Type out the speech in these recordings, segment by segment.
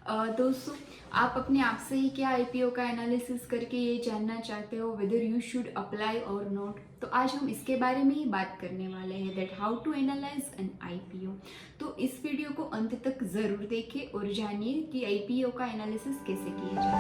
दोस्तों, आप अपने आप से ही क्या आईपीओ का एनालिसिस करके ये जानना चाहते हो वेदर यू शुड अप्लाई और नॉट। तो आज हम इसके बारे में ही बात करने वाले हैं, that how to analyse an IPO. तो इस वीडियो को अंत तक ज़रूर देखें और जानिए कि आईपीओ का एनालिसिस कैसे किया जाए।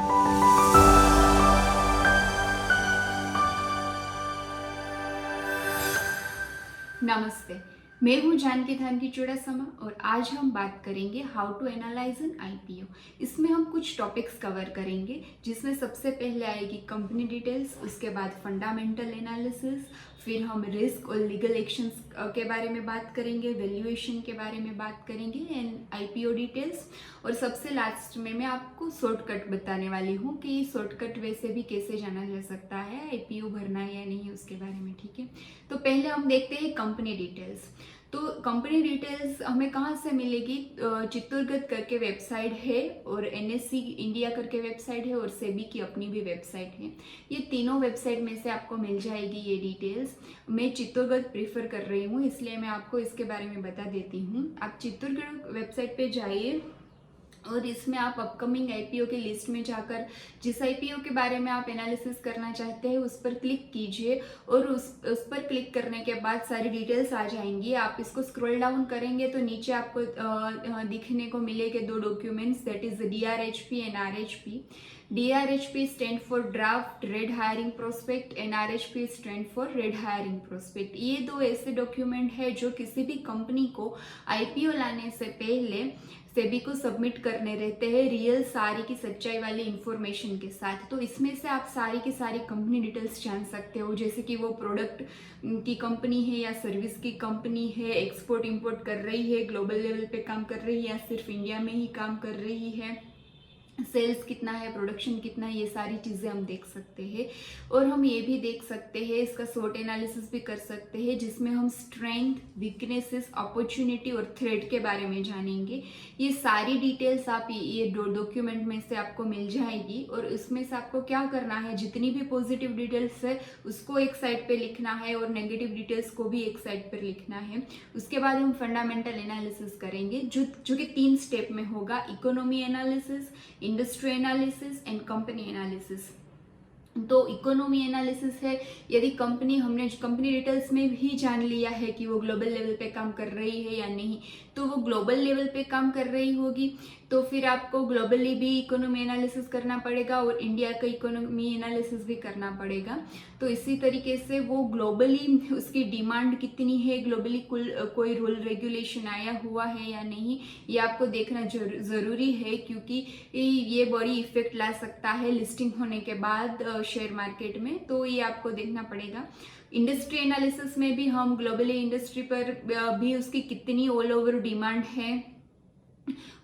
नमस्ते, मैं हूँ जानकी धानकी चुड़ासमा और आज हम बात करेंगे how to analyse an IPO. इसमें हम कुछ टॉपिक्स कवर करेंगे, जिसमें सबसे पहले आएगी कंपनी डिटेल्स, उसके बाद फंडामेंटल एनालिसिस, फिर हम रिस्क और लीगल एक्शंस के बारे में बात करेंगे, वैल्यूएशन के बारे में बात करेंगे एंड आईपीओ डिटेल्स, और सबसे लास्ट में मैं आपको शॉर्टकट बताने वाली हूँ कि शॉर्टकट वैसे भी कैसे जाना जा सकता है आईपीओ भरना है या नहीं उसके बारे में। ठीक है, तो पहले हम देखते हैं कंपनी डिटेल्स। तो कंपनी डिटेल्स हमें कहाँ से मिलेगी? चित्तौड़गढ़ करके वेबसाइट है और एनएससी इंडिया करके वेबसाइट है और सेबी की अपनी भी वेबसाइट है। ये तीनों वेबसाइट में से आपको मिल जाएगी ये डिटेल्स। मैं चित्तौड़गढ़ प्रीफर कर रही हूँ, इसलिए मैं आपको इसके बारे में बता देती हूँ। आप चित्तौड़गढ़ वेबसाइट पे जाइए और इसमें आप अपकमिंग आईपीओ की लिस्ट में जाकर जिस आईपीओ के बारे में आप एनालिसिस करना चाहते हैं उस पर क्लिक कीजिए और उस पर क्लिक करने के बाद सारी डिटेल्स आ जाएंगी। आप इसको स्क्रॉल डाउन करेंगे तो नीचे आपको दिखने को मिलेंगे दो documents, that is DRHP and RHP. DRHP stand for draft red hiring prospect and RHP stand for red hiring prospect. ये दो ऐसे डॉक्यूमेंट है जो किसी भी कंपनी को आईपीओ लाने से पहले सेबी को सबमिट करने रहते हैं, रियल सारी की सच्चाई वाली इंफॉर्मेशन के साथ। तो इसमें से आप सारी की सारी कंपनी डिटेल्स जान सकते हो, जैसे कि वो प्रोडक्ट की कंपनी है या सर्विस की कंपनी है, एक्सपोर्ट इंपोर्ट कर रही है, ग्लोबल लेवल पे काम कर रही है या सिर्फ इंडिया में ही काम कर रही है, सेल्स कितना है, प्रोडक्शन कितना है, ये सारी चीज़ें हम देख सकते हैं। और हम ये भी देख सकते हैं, इसका SWOT एनालिसिस भी कर सकते हैं, जिसमें हम स्ट्रेंथ, वीकनेसेस, अपॉर्चुनिटी और थ्रेट के बारे में जानेंगे। ये सारी डिटेल्स आप ये दो डॉक्यूमेंट में से आपको मिल जाएगी और इसमें से आपको क्या करना है, जितनी भी पॉजिटिव डिटेल्स है उसको एक साइड पे लिखना है और नेगेटिव डिटेल्स को भी एक साइड पर लिखना है। उसके बाद हम फंडामेंटल एनालिसिस करेंगे जो कि 3 स्टेप में होगा, economy analysis, industry analysis and company analysis. तो इकोनॉमी एनालिसिस है, यदि हमने कंपनी डिटेल्स में भी जान लिया है कि वो ग्लोबल लेवल पे काम कर रही है या नहीं, तो वो ग्लोबल लेवल पे काम कर रही होगी तो फिर आपको ग्लोबली भी इकोनॉमी एनालिसिस करना पड़ेगा और इंडिया का इकोनॉमी एनालिसिस भी करना पड़ेगा। तो इसी तरीके से वो ग्लोबली उसकी डिमांड कितनी है, ग्लोबली कोई रूल रेगुलेशन आया हुआ है या नहीं, ये आपको देखना ज़रूरी है, क्योंकि ये बड़ी इफेक्ट ला सकता है लिस्टिंग होने के बाद शेयर मार्केट में। तो ये आपको देखना पड़ेगा। इंडस्ट्री एनालिसिस में भी हम ग्लोबली इंडस्ट्री पर भी उसकी कितनी ऑल ओवर डिमांड है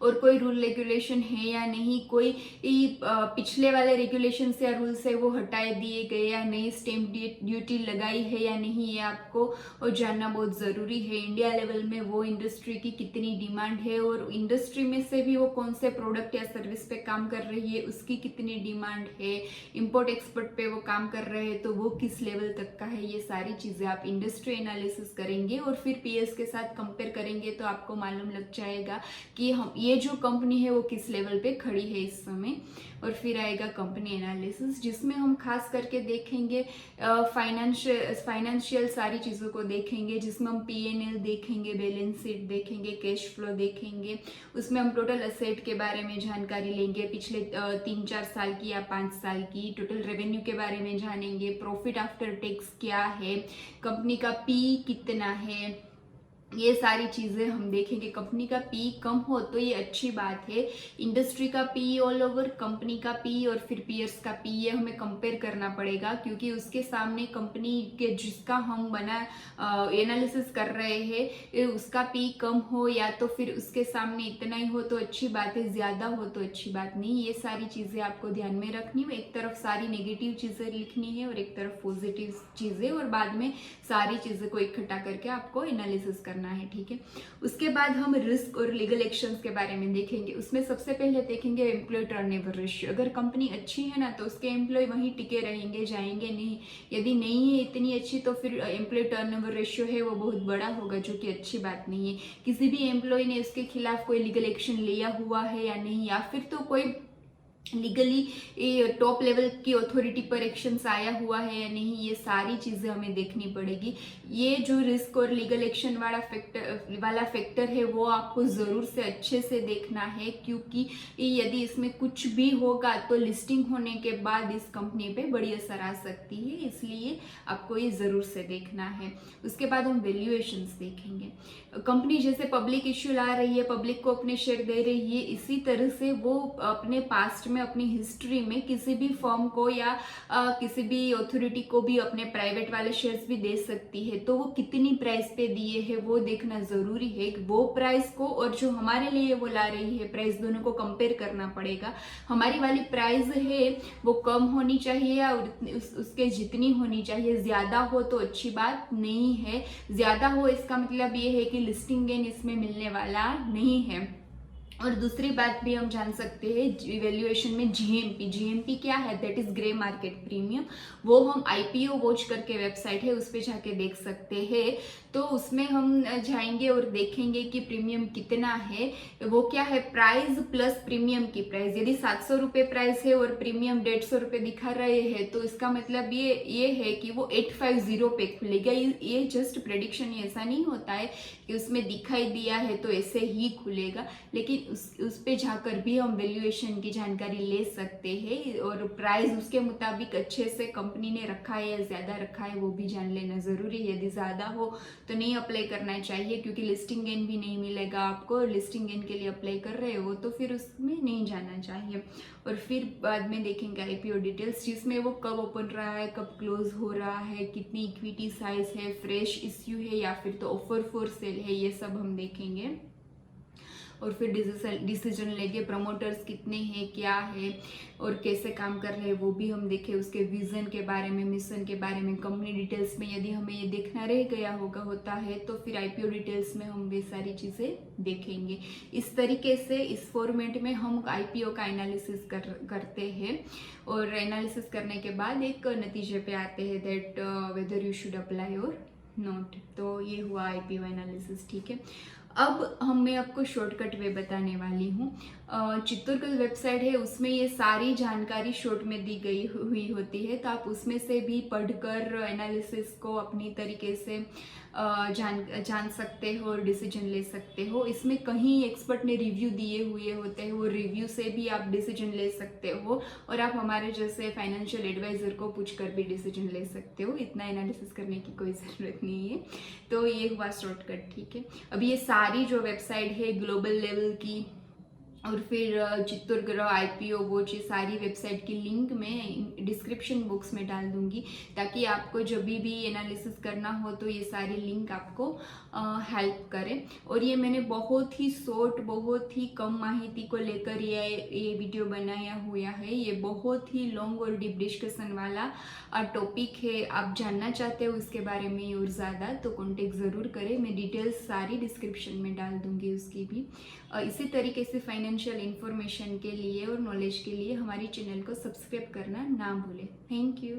और कोई रूल रेगुलेशन है या नहीं, कोई पिछले वाले रेगुलेशन या रूल्स है वो हटाए दिए गए या नहीं, स्टैम्प ड्यूटी लगाई है या नहीं, ये आपको जानना बहुत ज़रूरी है। इंडिया लेवल में वो इंडस्ट्री की कितनी डिमांड है और इंडस्ट्री में से भी वो कौन से प्रोडक्ट या सर्विस पे काम कर रही है उसकी कितनी डिमांड है, इम्पोर्ट एक्सपोर्ट पे वो काम कर रहे हैं तो वो किस लेवल तक का है, ये सारी चीज़ें आप इंडस्ट्री एनालिसिस करेंगे और फिर पीएस के साथ कंपेयर करेंगे तो आपको मालूम लग जाएगा कि हम ये जो कंपनी है वो किस लेवल पे खड़ी है इस समय। और फिर आएगा कंपनी एनालिसिस, जिसमें हम खास करके देखेंगे फाइनेंशियल सारी चीज़ों को देखेंगे, जिसमें हम पीएनएल देखेंगे, बैलेंस शीट देखेंगे, कैश फ्लो देखेंगे। उसमें हम टोटल असेट के बारे में जानकारी लेंगे, पिछले 3-4 साल की या 5 साल की, टोटल रेवेन्यू के बारे में जानेंगे, प्रॉफिट आफ्टर टैक्स क्या है, कंपनी का पी कितना है, ये सारी चीज़ें हम देखेंगे। कंपनी का पी कम हो तो ये अच्छी बात है, इंडस्ट्री का पी ऑल ओवर, कंपनी का पी और फिर पीयर्स का पी, ये हमें कंपेयर करना पड़ेगा, क्योंकि उसके सामने कंपनी के जिसका हम बना एनालिसिस कर रहे हैं उसका पी कम हो या तो फिर उसके सामने इतना ही हो तो अच्छी बात है, ज़्यादा हो तो अच्छी बात नहीं। ये सारी चीज़ें आपको ध्यान में रखनी है, एक तरफ सारी नेगेटिव चीज़ें लिखनी है और एक तरफ पॉजिटिव चीज़ें, और बाद में सारी चीज़ें को इकट्ठा करके आपको एनालिसिस करना करना है, ठीक है। उसके बाद हम रिस्क और लीगल एक्शंस के बारे में देखेंगे। उसमें सबसे पहले देखेंगे एम्प्लॉय टर्नओवर रेशियो। अगर कंपनी अच्छी है ना तो उसके एम्प्लॉय वहीं टिके रहेंगे, जाएंगे नहीं। यदि नहीं है इतनी अच्छी तो फिर एम्प्लॉय टर्नओवर रेशियो है वो बहुत बड़ा होगा, जो कि अच्छी बात नहीं है। किसी भी एम्प्लॉय ने उसके खिलाफ कोई लीगल एक्शन लिया हुआ है या नहीं, या फिर तो कोई लीगली टॉप लेवल की अथॉरिटी पर एक्शंस आया हुआ है या नहीं, ये सारी चीज़ें हमें देखनी पड़ेगी। ये जो रिस्क और लीगल एक्शन वाला फैक्टर है वो आपको ज़रूर से अच्छे से देखना है, क्योंकि यदि इसमें कुछ भी होगा तो लिस्टिंग होने के बाद इस कंपनी पे बड़ी असर आ सकती है, इसलिए आपको ये ज़रूर से देखना है। उसके बाद हम वैल्यूएशंस देखेंगे। कंपनी जैसे पब्लिक इश्यू ला रही है, पब्लिक को अपने शेयर दे रही है, इसी तरह से वो अपने पास्ट में, अपनी हिस्ट्री में किसी भी फर्म को या किसी भी अथॉरिटी को भी अपने प्राइवेट वाले शेयर्स भी दे सकती है। तो वो कितनी प्राइस पे दिए हैं वो देखना ज़रूरी है। वो प्राइस को और जो हमारे लिए वो ला रही है प्राइस, दोनों को कंपेयर करना पड़ेगा। हमारी वाली प्राइस है वो कम होनी चाहिए या उसके जितनी होनी चाहिए, ज़्यादा हो तो अच्छी बात नहीं है। ज़्यादा हो इसका मतलब ये है कि लिस्टिंग गेन इसमें मिलने वाला नहीं है। और दूसरी बात भी हम जान सकते हैं वैल्यूएशन में जीएमपी क्या है, that is grey market premium. वो हम आईपीओ वॉच करके वेबसाइट है उस पर जाके देख सकते हैं। तो उसमें हम जाएंगे और देखेंगे कि प्रीमियम कितना है। वो क्या है, प्राइस प्लस प्रीमियम की प्राइस। यदि 700 रुपये प्राइस है और प्रीमियम 150 रुपये दिखा रहे हैं तो इसका मतलब ये है कि वो 850 पे खुलेगा। ये जस्ट प्रेडिक्शन, ऐसा नहीं होता है कि उसमें दिखाई दिया है तो ऐसे ही खुलेगा, लेकिन उस पे जाकर भी हम वैल्यूएशन की जानकारी ले सकते हैं और प्राइस उसके मुताबिक अच्छे से कंपनी ने रखा है या ज़्यादा रखा है वो भी जान लेना ज़रूरी है। यदि ज़्यादा हो तो नहीं अप्लाई करना चाहिए, क्योंकि लिस्टिंग गेन भी नहीं मिलेगा आपको। और लिस्टिंग गेन के लिए अप्लाई कर रहे हो तो फिर उसमें नहीं जाना चाहिए। और फिर बाद में देखेंगे आईपीओ डिटेल्स, जिसमें वो कब ओपन रहा है, कब क्लोज हो रहा है, कितनी इक्विटी साइज है, फ्रेश इश्यू है या फिर तो ऑफर फॉर सेल है, ये सब हम देखेंगे। और फिर डिसीजन लेंगे, प्रमोटर्स कितने हैं, क्या है और कैसे काम कर रहे हैं वो भी हम देखें। उसके विजन के बारे में, मिशन के बारे में, कंपनी डिटेल्स में यदि हमें ये देखना रह गया होता है तो फिर आईपीओ डिटेल्स में हम वे सारी चीज़ें देखेंगे। इस तरीके से इस फॉर्मेट में हम आईपीओ का एनालिसिस करते हैं और एनालिसिस करने के बाद एक नतीजे पे आते हैं that whether you should apply और नॉट। तो ये हुआ आईपीओ एनालिसिस, ठीक है। अब मैं आपको शॉर्टकट वे बताने वाली हूँ। चित्तौड़गढ़ वेबसाइट है, उसमें ये सारी जानकारी शॉर्ट में दी गई हुई होती है, तो आप उसमें से भी पढ़कर एनालिसिस को अपनी तरीके से जान सकते हो और डिसीजन ले सकते हो। इसमें कहीं एक्सपर्ट ने रिव्यू दिए हुए होते हैं, वो रिव्यू से भी आप डिसीजन ले सकते हो और आप हमारे जैसे फाइनेंशियल एडवाइजर को पूछकर भी डिसीजन ले सकते हो। इतना एनालिसिस करने की कोई ज़रूरत नहीं है। तो ये हुआ शॉर्टकट, ठीक है। अब ये सारी जो वेबसाइट है ग्लोबल लेवल की और फिर चित्तौड़गढ़ आईपीओ वॉच, ये सारी वेबसाइट की लिंक मैं डिस्क्रिप्शन बॉक्स में डाल दूंगी, ताकि आपको जब भी एनालिसिस करना हो तो ये सारी लिंक आपको हेल्प करें। और ये मैंने बहुत ही शॉर्ट, बहुत ही कम माहिती को लेकर ये वीडियो बनाया हुआ है। ये बहुत ही लॉन्ग और डीप डिस्कशन वाला टॉपिक है। आप जानना चाहते हो इसके बारे में और ज़्यादा तो कॉन्टेक्ट ज़रूर करें। मैं डिटेल्स सारी डिस्क्रिप्शन में डाल दूंगी उसकी भी। इसी तरीके से फाइनेंशियल इन्फॉर्मेशन के लिए और नॉलेज के लिए हमारी चैनल को सब्सक्राइब करना ना भूलें। Thank you.